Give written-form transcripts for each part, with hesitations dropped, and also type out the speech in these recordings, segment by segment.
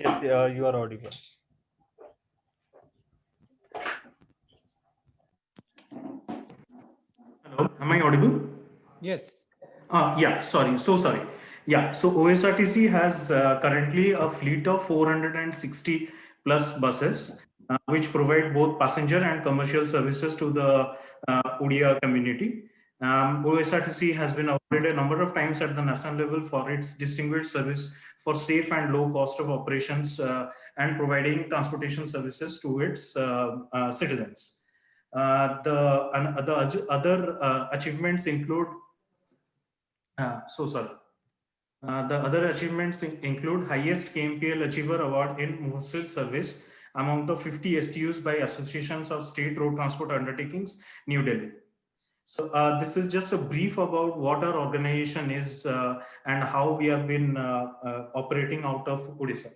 Yes, you are audible. Hello, am I audible? Yes. Yeah, sorry, so sorry. Yeah, so OSRTC has currently a fleet of 460 plus buses, which provide both passenger and commercial services to the Odia community. OSRTC has been awarded a number of times at the national level for its distinguished service for safe and low cost of operations and providing transportation services to its citizens. The other achievements include so sorry. The other achievements include highest KMPL Achiever Award in Mufassal Service among the 50 STUs by Associations of State Road Transport Undertakings, New Delhi. So this is just a brief about what our organization is and how we have been operating out of Odisha.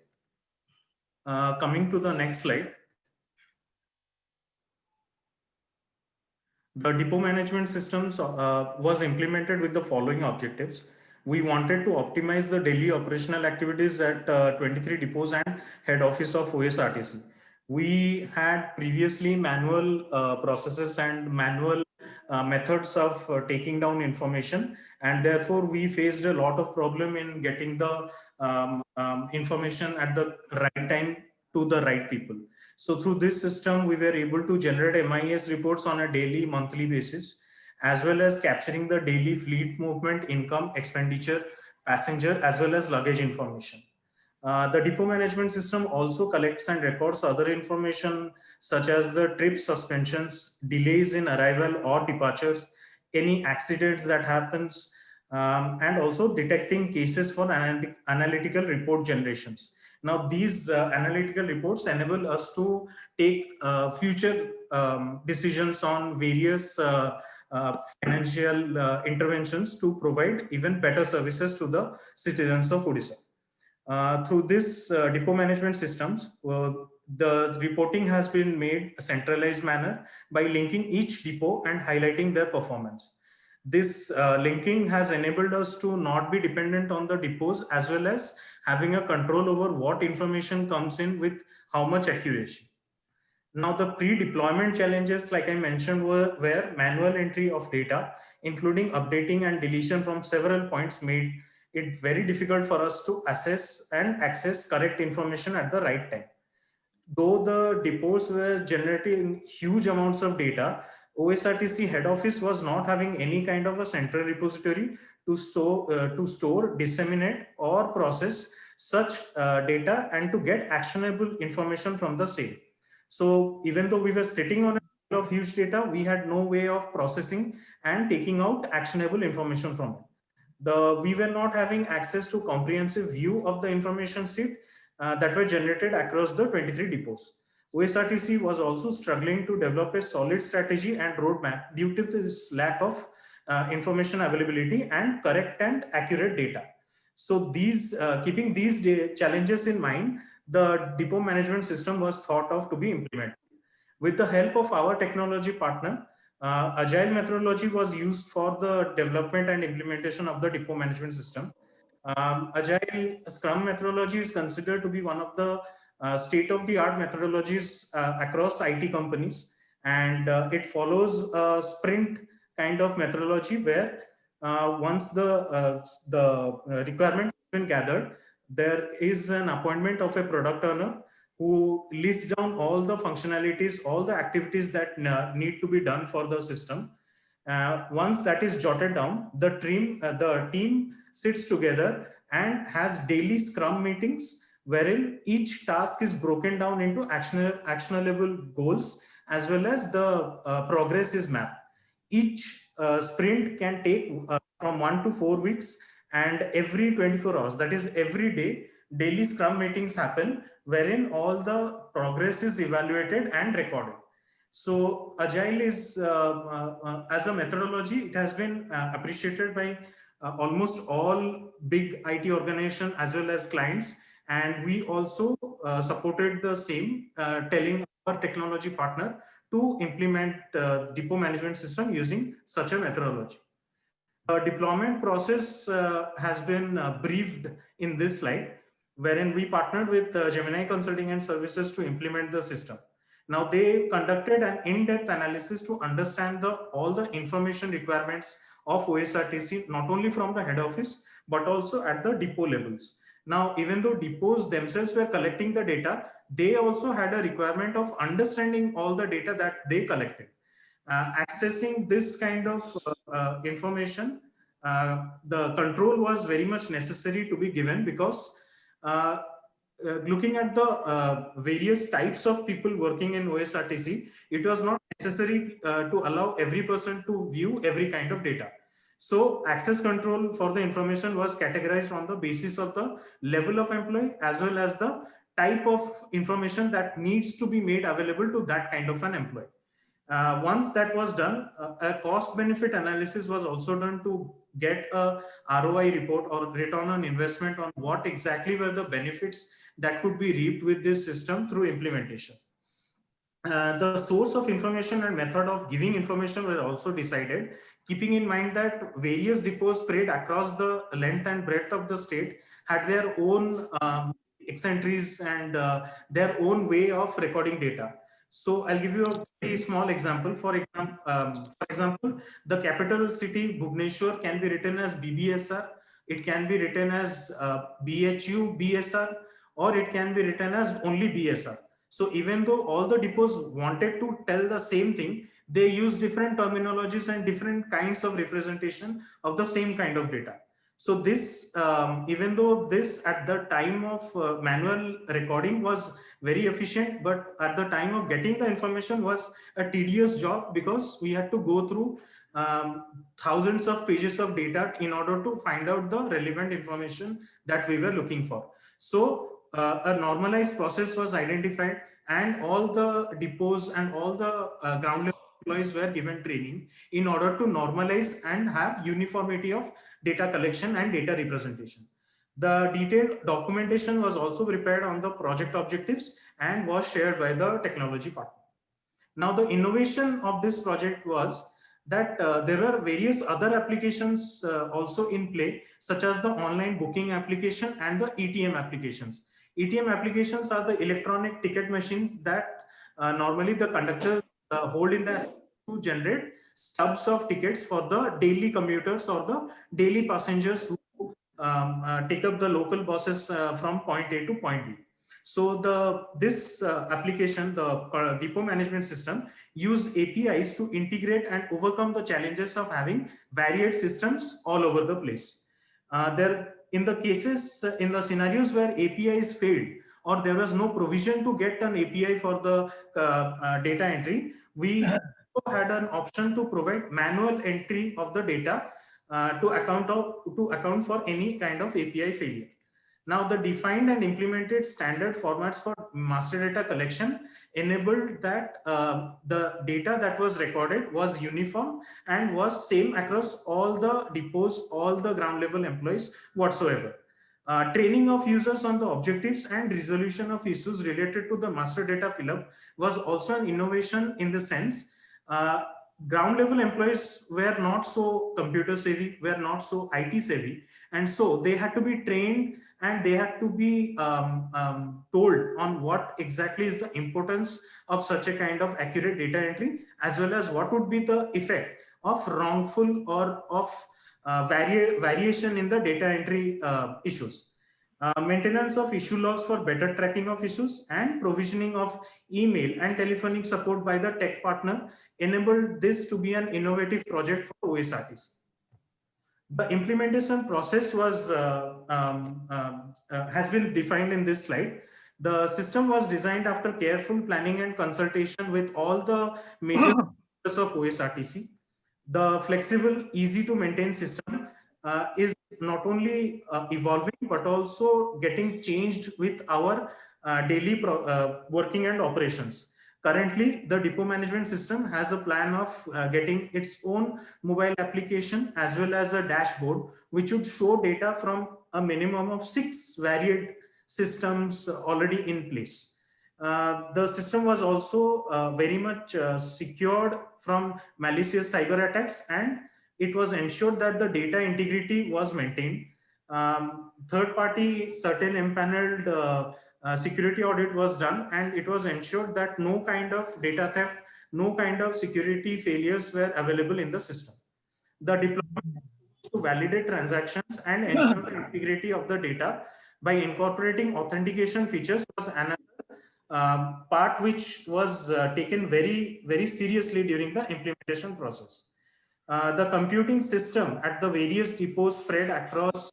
Coming to the next slide. The depot management systems was implemented with the following objectives. We wanted to optimize the daily operational activities at 23 depots and head office of OSRTC. We had previously manual processes and manual methods of taking down information, and therefore we faced a lot of problem in getting the information at the right time to the right people. So through this system, we were able to generate MIS reports on a daily, monthly basis, as well as capturing the daily fleet movement, income, expenditure, passenger, as well as luggage information. The depot management system also collects and records other information such as the trip suspensions, delays in arrival or departures, any accidents that happens, and also detecting cases for analytical report generations. Now, these analytical reports enable us to take future decisions on various financial interventions to provide even better services to the citizens of Odisha. Through this depot management systems, the reporting has been made a centralized manner by linking each depot and highlighting their performance. This linking has enabled us to not be dependent on the depots, as well as having a control over what information comes in with how much accuracy. Now, the pre-deployment challenges, like I mentioned, were manual entry of data, including updating and deletion from several points, made it very difficult for us to assess and access correct information at the right time. Though the depots were generating huge amounts of data, OSRTC head office was not having any kind of a central repository to store, disseminate, or process such data and to get actionable information from the same. So even though we were sitting on a pile of huge data, we had no way of processing and taking out actionable information from it. We were not having access to comprehensive view of the information sheet that were generated across the 23 depots. OSRTC was also struggling to develop a solid strategy and roadmap due to this lack of information availability and correct and accurate data. So keeping these challenges in mind, the depot management system was thought of to be implemented. With the help of our technology partner, Agile methodology was used for the development and implementation of the depot management system. Agile Scrum methodology is considered to be one of the state-of-the-art methodologies across IT companies, and it follows a sprint kind of methodology where once the requirement has been gathered, there is an appointment of a product owner who lists down all the functionalities, all the activities that need to be done for the system. Once that is jotted down, the team sits together and has daily scrum meetings wherein each task is broken down into actionable goals, as well as the progress is mapped. Each sprint can take from 1 to 4 weeks, and every 24 hours, that is every day, daily scrum meetings happen wherein all the progress is evaluated and recorded. So Agile is, as a methodology, it has been appreciated by almost all big IT organizations as well as clients. And we also supported the same, telling our technology partner to implement depot management system using such a methodology. The deployment process has been briefed in this slide. wherein we partnered with Gemini Consulting and Services to implement the system. Now they conducted an in-depth analysis to understand all the information requirements of OSRTC, not only from the head office, but also at the depot levels. Now, even though depots themselves were collecting the data, they also had a requirement of understanding all the data that they collected. Accessing this kind of information, the control was very much necessary to be given, because uh, looking at the various types of people working in OSRTC, it was not necessary to allow every person to view every kind of data. So access control for the information was categorized on the basis of the level of employee as well as the type of information that needs to be made available to that kind of an employee. Once that was done, a cost benefit analysis was also done to get a ROI report or return on investment on what exactly were the benefits that could be reaped with this system through implementation. The source of information and method of giving information were also decided, keeping in mind that various depots spread across the length and breadth of the state had their own eccentricities and their own way of recording data. So I'll give you a very small example. For example, the capital city Bhubaneswar can be written as BBSR. It can be written as BHU BSR, or it can be written as only BSR. So even though all the depots wanted to tell the same thing, they use different terminologies and different kinds of representation of the same kind of data. So this, even though this at the time of manual recording was very efficient, but at the time of getting the information was a tedious job, because we had to go through thousands of pages of data in order to find out the relevant information that we were looking for. So a normalized process was identified, and all the depots and all the ground level employees were given training in order to normalize and have uniformity of data collection and data representation. The detailed documentation was also prepared on the project objectives and was shared by the technology partner. Now, the innovation of this project was that there were various other applications also in play, such as the online booking application and the ETM applications. ETM applications are the electronic ticket machines that normally the conductors hold in their hands to generate stubs of tickets for the daily commuters or the daily passengers who take up the local buses from point A to point B. So this application, the depot management system, use APIs to integrate and overcome the challenges of having varied systems all over the place. There, in the cases, in the scenarios where APIs failed or there was no provision to get an API for the data entry, we had an option to provide manual entry of the data to account for any kind of API failure. Now, the defined and implemented standard formats for master data collection enabled that the data that was recorded was uniform and was same across all the depots, all the ground level employees whatsoever. Training of users on the objectives and resolution of issues related to the master data fill-up was also an innovation, in the sense uh, ground level employees were not so computer savvy, were not so IT savvy, and so they had to be trained and they had to be told on what exactly is the importance of such a kind of accurate data entry, as well as what would be the effect of wrongful or of variation in the data entry issues. Maintenance of issue logs for better tracking of issues and provisioning of email and telephonic support by the tech partner enabled this to be an innovative project for OSRTC. The implementation process was has been defined in this slide. The system was designed after careful planning and consultation with all the major members of OSRTC. The flexible, easy to maintain system is not only evolving but also getting changed with our daily working and operations. Currently, the depot management system has a plan of getting its own mobile application as well as a dashboard, which would show data from a minimum of 6 varied systems already in place. The system was also very much secured from malicious cyber attacks, and it was ensured that the data integrity was maintained. Third party certain impaneled security audit was done, and it was ensured that no kind of data theft, no kind of security failures were available in the system. The deployment to validate transactions and ensure the integrity of the data by incorporating authentication features was another part which was taken very seriously during the implementation process. The computing system at the various depots spread across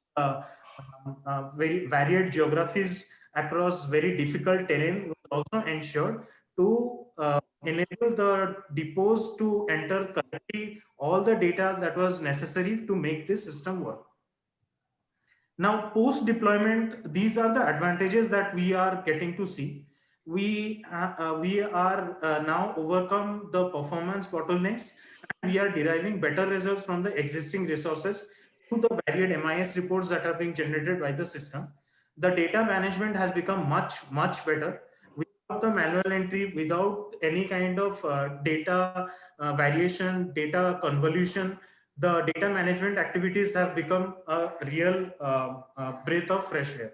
very varied geographies, across very difficult terrain, was also ensured to enable the depots to enter correctly all the data that was necessary to make this system work. Now, post deployment, these are the advantages that we are getting to see. We are now overcome the performance bottlenecks, and we are deriving better results from the existing resources through the varied MIS reports that are being generated by the system. The data management has become much better without the manual entry, without any kind of data variation, data convolution. The data management activities have become a real breath of fresh air.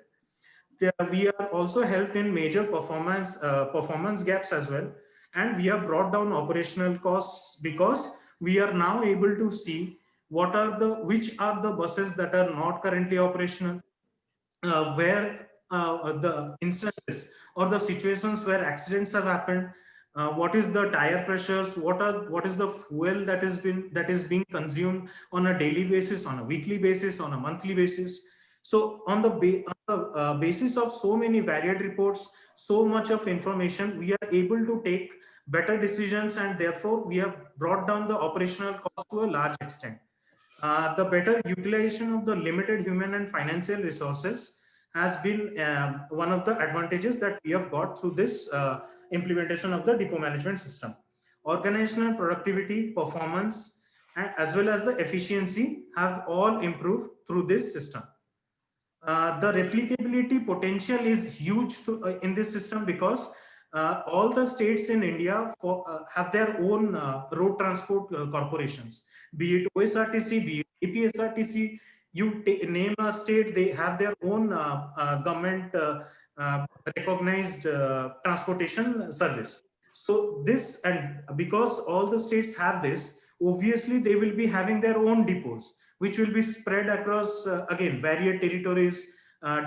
We are also helped in major performance gaps as well, and we have brought down operational costs because we are now able to see which are the buses that are not currently operational, where the instances or the situations where accidents have happened, what is the tire pressures, what is the fuel that is being consumed on a daily basis, on a weekly basis, on a monthly basis. So on the basis of so many varied reports, so much of information, we are able to take better decisions, and therefore we have brought down the operational cost to a large extent. The better utilization of the limited human and financial resources has been one of the advantages that we have got through this implementation of the depot management system. Organizational productivity, performance, and as well as the efficiency have all improved through this system. The replicability potential is huge in this system because all the states in India have their own road transport corporations, be it OSRTC, be it APSRTC. You name a state, they have their own government recognized transportation service. So this, and because all the states have this, obviously they will be having their own depots, which will be spread across, again, varied territories,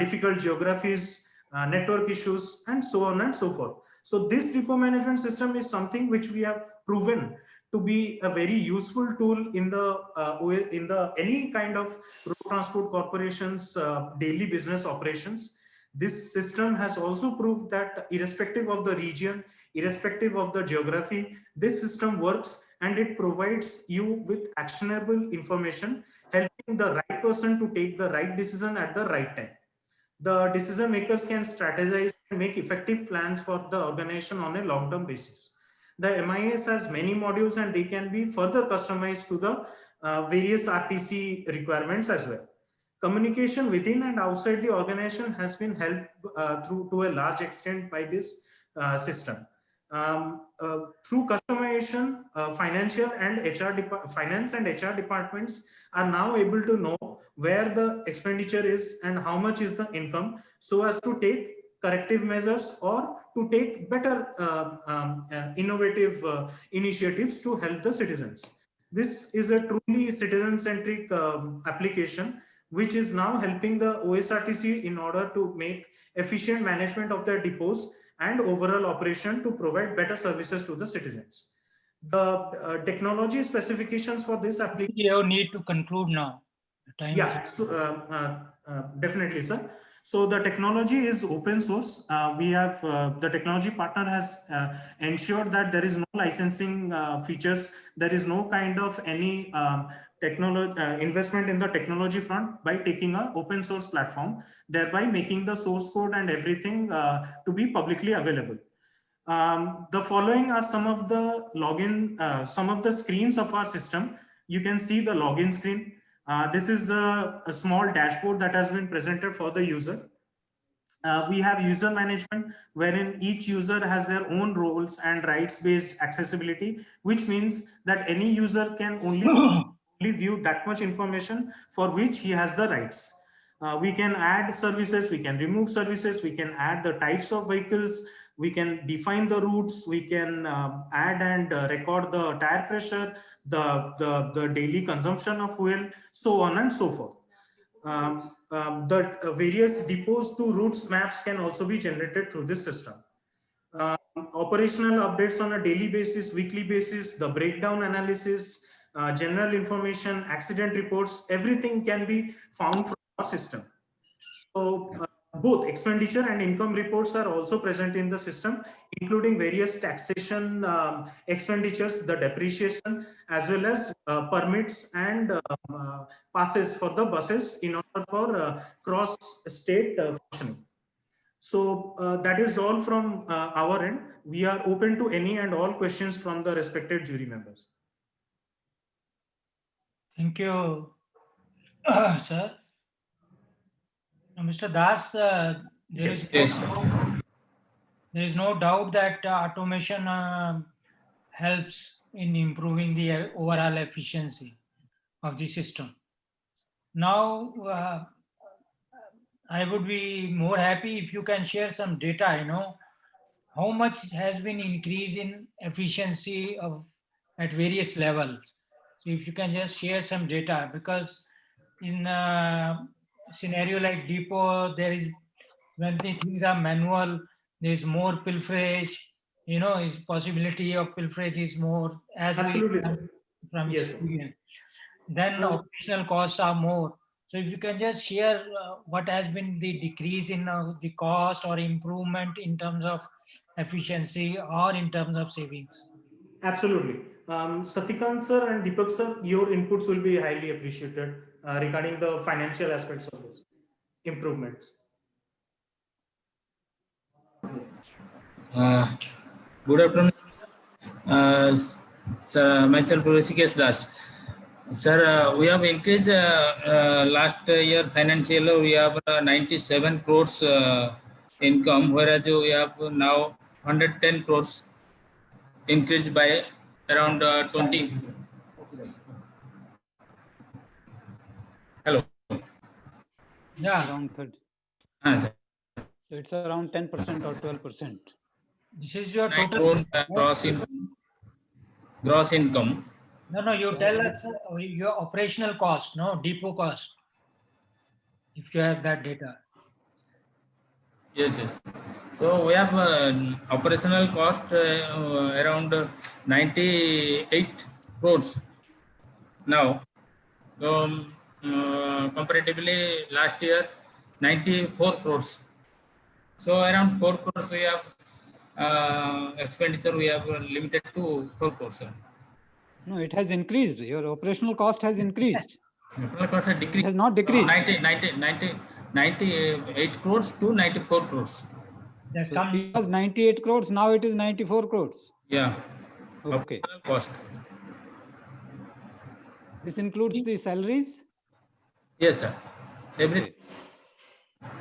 difficult geographies, network issues, and so on and so forth. So this depot management system is something which we have proven to be a very useful tool in the any kind of road transport corporations daily business operations. This system has also proved that irrespective of the region, irrespective of the geography, this system works, and it provides you with actionable information, helping the right person to take the right decision at the right time. The decision makers can strategize and make effective plans for the organization on a long-term basis. The MIS has many modules, and they can be further customized to the various RTC requirements as well. Communication within and outside the organization has been helped through to a large extent by this system. Through customization, finance and HR departments are now able to know where the expenditure is and how much is the income, so as to take corrective measures or to take better innovative initiatives to help the citizens. This is a truly citizen-centric application, which is now helping the OSRTC in order to make efficient management of their depots and overall operation to provide better services to the citizens. The technology specifications for this application. You need to conclude now. Yeah, so definitely, sir. So the technology is open source. We have the technology partner has ensured that there is no licensing features. There is no kind of any technology investment in the technology front by taking an open source platform, thereby making the source code and everything to be publicly available. The following are some of the some of the screens of our system. You can see the login screen. This is a small dashboard that has been presented for the user. We have user management, wherein each user has their own roles and rights-based accessibility, which means that any user can only view that much information for which he has the rights. We can add services, we can remove services, we can add the types of vehicles, we can define the routes, we can add and record the tire pressure, the daily consumption of fuel, so on and so forth. The various depots to routes maps can also be generated through this system. Operational updates on a daily basis, weekly basis, the breakdown analysis, general information, accident reports, everything can be found from our system. So both expenditure and income reports are also present in the system, including various taxation expenditures, the depreciation, as well as permits and passes for the buses in order for cross-state functioning. So that is all from our end. We are open to any and all questions from the respected jury members. Thank you, sir. Now, Mr. Das, there is no doubt that automation helps in improving the overall efficiency of the system. Now, I would be more happy if you can share some data, how much has been increase in efficiency at various levels. So if you can just share some data, because in a scenario like depot, there is, when the things are manual, there is more pilferage, is possibility of pilferage is more, as Absolutely, we sir. from Yes, experience. Then operational costs are more. So if you can just share what has been the decrease in the cost or improvement in terms of efficiency or in terms of savings. Absolutely. Satikant sir and Deepak sir, your inputs will be highly appreciated regarding the financial aspects of this improvements. Good afternoon. Sir, myself Rishikesh Das. Sir, we have increased last year financial, we have 97 crores income, whereas we have now 110 crores, increased by around 20. Hello. Yeah. Around 30. So it's around 10% or 12%. This is your 9 total crores gross income. No, you tell us your operational cost, depot cost, if you have that data. Yes. So we have operational cost around 98 crores now. So comparatively last year 94 crores. So around 4 crores we have expenditure, we have limited to 4 crores. No, it has increased. Your operational cost has increased. Operational cost has decreased. It has not decreased. 98 crores to 94 crores. That's So it was 98 crores, now it is 94 crores. Yeah. Okay. Operational cost. This includes the salaries? Yes, sir. Everything. Okay.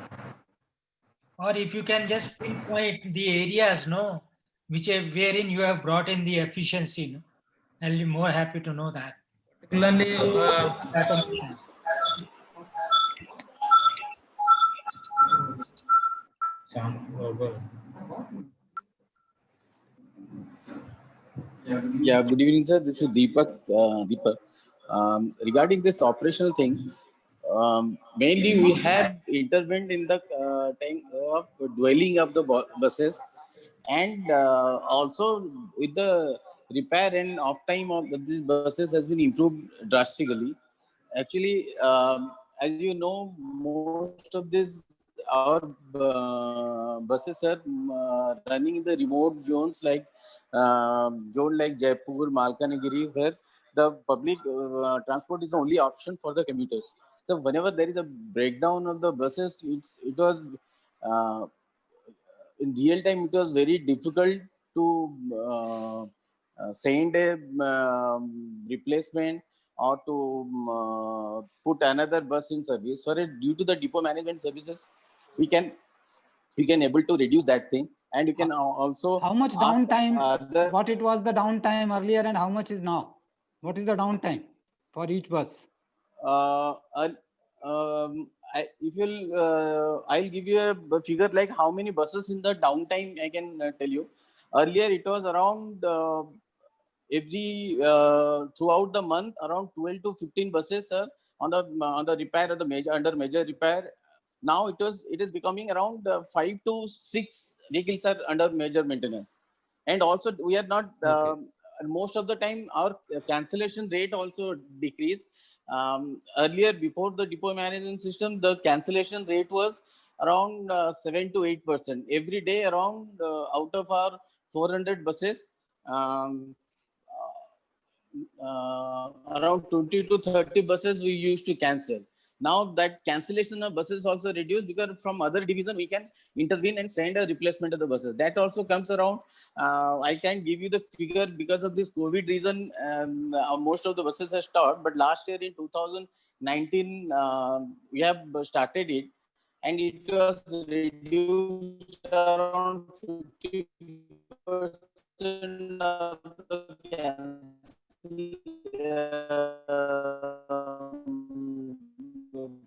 Or if you can just pinpoint the areas, wherein you have brought in the efficiency, I'll be more happy to know that. Particularly, Yeah, good evening, sir. This is Deepak. Regarding this operational thing, mainly we have intervened in the time of dwelling of the buses, and also with the repair and off time of these buses has been improved drastically. Actually, as you know, most of this our buses are running in the remote zones like zone like Jaipur, Malkanagiri, where the public transport is the only option for the commuters. So whenever there is a breakdown of the buses, it was in real time. It was very difficult to send a replacement or to put another bus in service. So due to the depot management services, we can able to reduce that thing. And you can also how much downtime, what it was the downtime earlier and how much is now? What is the downtime for each bus? if you'll, I'll give you a figure like how many buses in the downtime I can tell you. Earlier, it was around every throughout the month around 12 to 15 buses, sir, on the repair of the major under major repair. Now it is becoming around 5 to 6 vehicles are under major maintenance, and also we are not. Okay. Most of the time, our cancellation rate also decreased. Earlier, before the depot management system, the cancellation rate was around 7 to 8% every day. Around out of our 400 buses, um, around 20 to 30 buses we used to cancel. Now that cancellation of buses also reduced because from other division we can intervene and send a replacement of the buses. That also comes around. I can't give you the figure because of this COVID reason. Most of the buses are stopped. But last year in 2019, we have started it, and it was reduced around 50% of the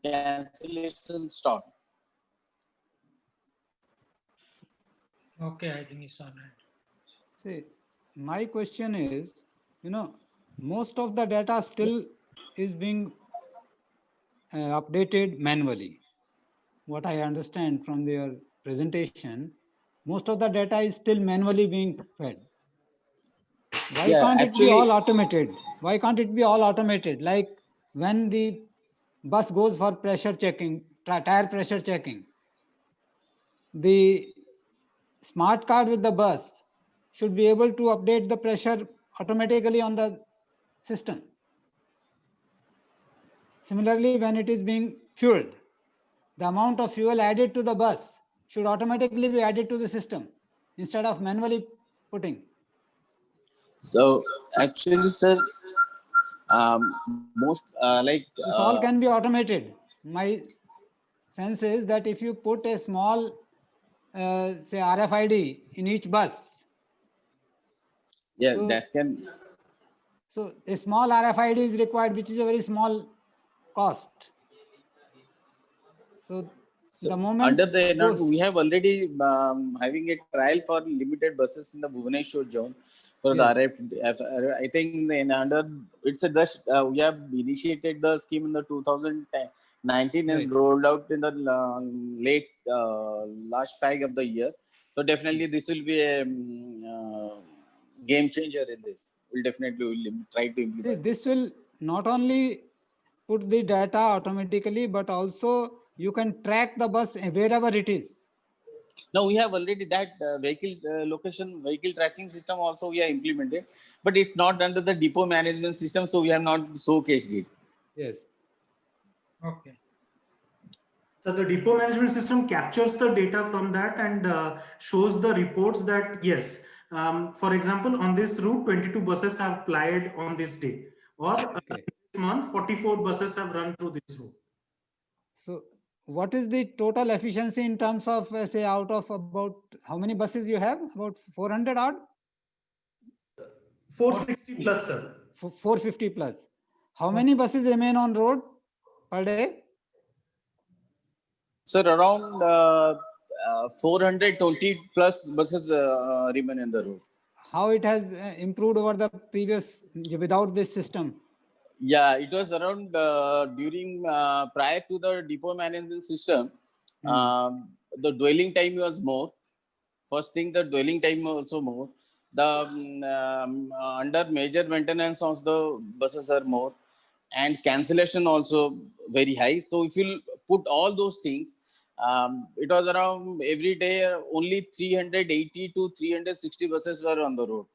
cancellation stop. Okay, I think it's all right. See, my question is, most of the data still is being updated manually. What I understand from their presentation, most of the data is still manually being fed. Why Yeah, can't it be actually, all automated? Why can't it be all automated? Like when the bus goes for pressure checking, tire pressure checking, the smart card with the bus should be able to update the pressure automatically on the system. Similarly, when it is being fueled, the amount of fuel added to the bus should automatically be added to the system instead of manually putting. so actually, sir, most This all can be automated. My sense is that if you put a small, say RFID in each bus, yeah, so, that can. so a small RFID is required, which is a very small cost. So So the moment under the it goes, we have already having a trial for limited buses in the Bhubaneswar zone for yes, the RF. I think in under it's a just we have initiated the scheme in the 2019 right. and rolled out in the late last 5 of the year. So definitely this will be a game changer in this. We'll definitely try to See, implement this this. will not only put the data automatically, but also you can track the bus wherever it is. Now we have already that vehicle location vehicle tracking system also we are implemented, but it's not under the depot management system, so we have not showcased it. Yes. Okay. So the depot management system captures the data from that and shows the reports that yes, for example, on this route, 22 buses have plied on this day, or Okay. this month, 44 buses have run through this route. So what is the total efficiency in terms of, say, out of about how many buses you have? About 400 odd? 460 plus, sir. 450 plus. How many buses remain on road per day? So around 420 plus buses remain in the road. How it has improved over the previous without this system? Yeah, it was around during prior to the depot management system. The dwelling time was more. First thing, the dwelling time also more. The under major maintenance of the buses are more, and cancellation also very high. So if you put all those things, it was around every day only 380 to 360 buses were on the road.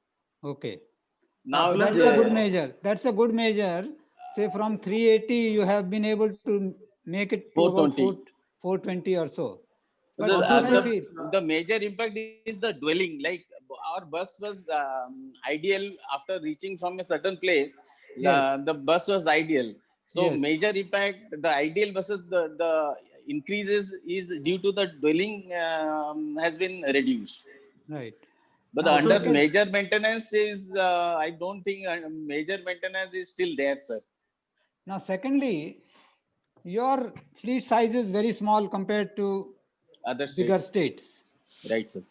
Okay. Now plus it's That's a good measure. That's a good measure. Say from 380, you have been able to make it to about 420. 420 or so. But Also, still I sir, feel, The major impact is the dwelling. Like our bus was ideal after reaching from a certain place. yes, The bus was ideal. So yes, major impact, the ideal buses, the increases is due to the dwelling has been reduced. right. But the Now, also, under sir, major maintenance is, I don't think major maintenance is still there, sir. now secondly, your fleet size is very small compared to Other bigger states. states. Right, sir.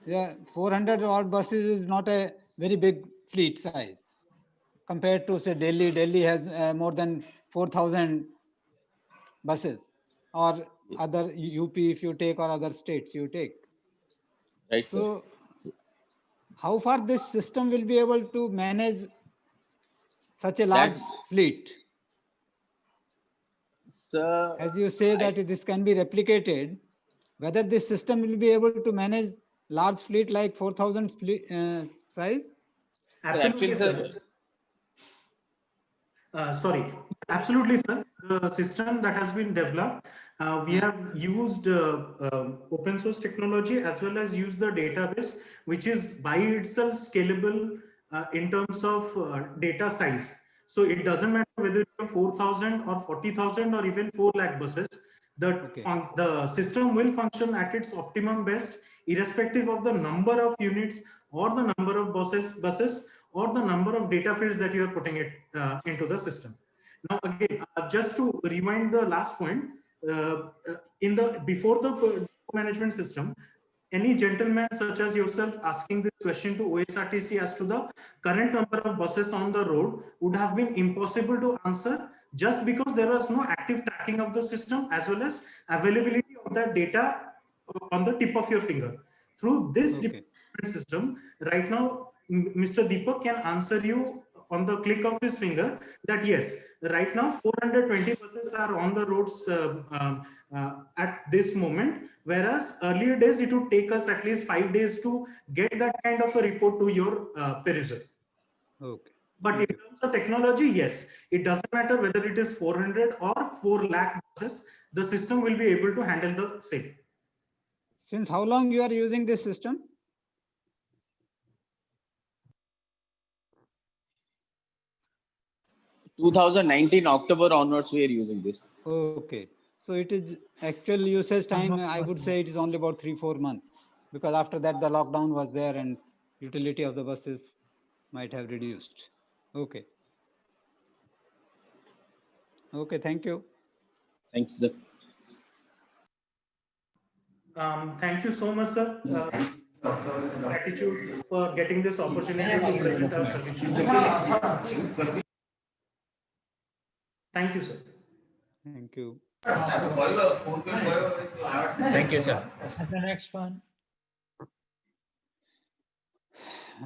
Yeah, 400 odd buses is not a very big fleet size compared to say Delhi. Delhi has more than 4,000 buses, or other UP if you take, or other states you take. Right, sir. So how far this system will be able to manage such a large That's- fleet? Sir, As you say I- that this can be replicated, whether this system will be able to manage large fleet like 4,000 size? Absolutely, actually, sir. sir, Sorry, absolutely, sir. The system that has been developed, we have used open source technology as well as used the database, which is by itself scalable in terms of data size. So it doesn't matter whether you have 4,000 or 40,000 or even 4 lakh buses. Okay. The system will function at its optimum best, irrespective of the number of units or the number of buses or the number of data fields that you are putting it into the system. Now, again, just to rewind the last point, in the before the management system, any gentleman such as yourself asking this question to OSRTC as to the current number of buses on the road would have been impossible to answer, just because there was no active tracking of the system as well as availability of that data on the tip of your finger. Through this Okay. system, right now, Mr. Deepak can answer you on the click of his finger that yes, right now 420 buses are on the roads at this moment, whereas earlier days it would take us at least 5 days to get that kind of a report to your perusal. Okay. But in terms of technology, yes, it doesn't matter whether it is 400 or 4 lakh buses, the system will be able to handle the same. Since how long you are using this system? uh, 2019 October onwards, we are using this. Okay. So it is actual usage time, I would say it is only about 3-4 months, because after that the lockdown was there and utility of the buses might have reduced. Okay. Okay, thank you. Thanks, sir. Thank you so much, sir. Gratitude for getting this opportunity to present our solution. Thank you, sir. Thank you. Thank you, sir. The next one.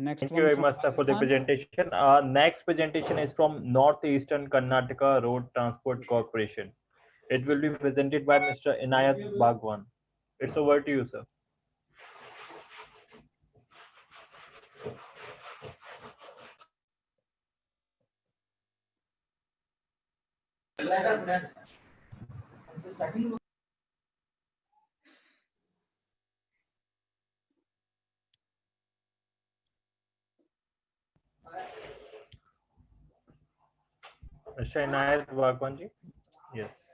Next Thank one you very from much, sir, for the Rajasthan. presentation. Next presentation is from Northeastern Karnataka Road Transport Corporation. It will be presented by Mr. Inayat Bhagwan. It's over to you, sir. Mr. Inayat Bhagwan ji? Yes.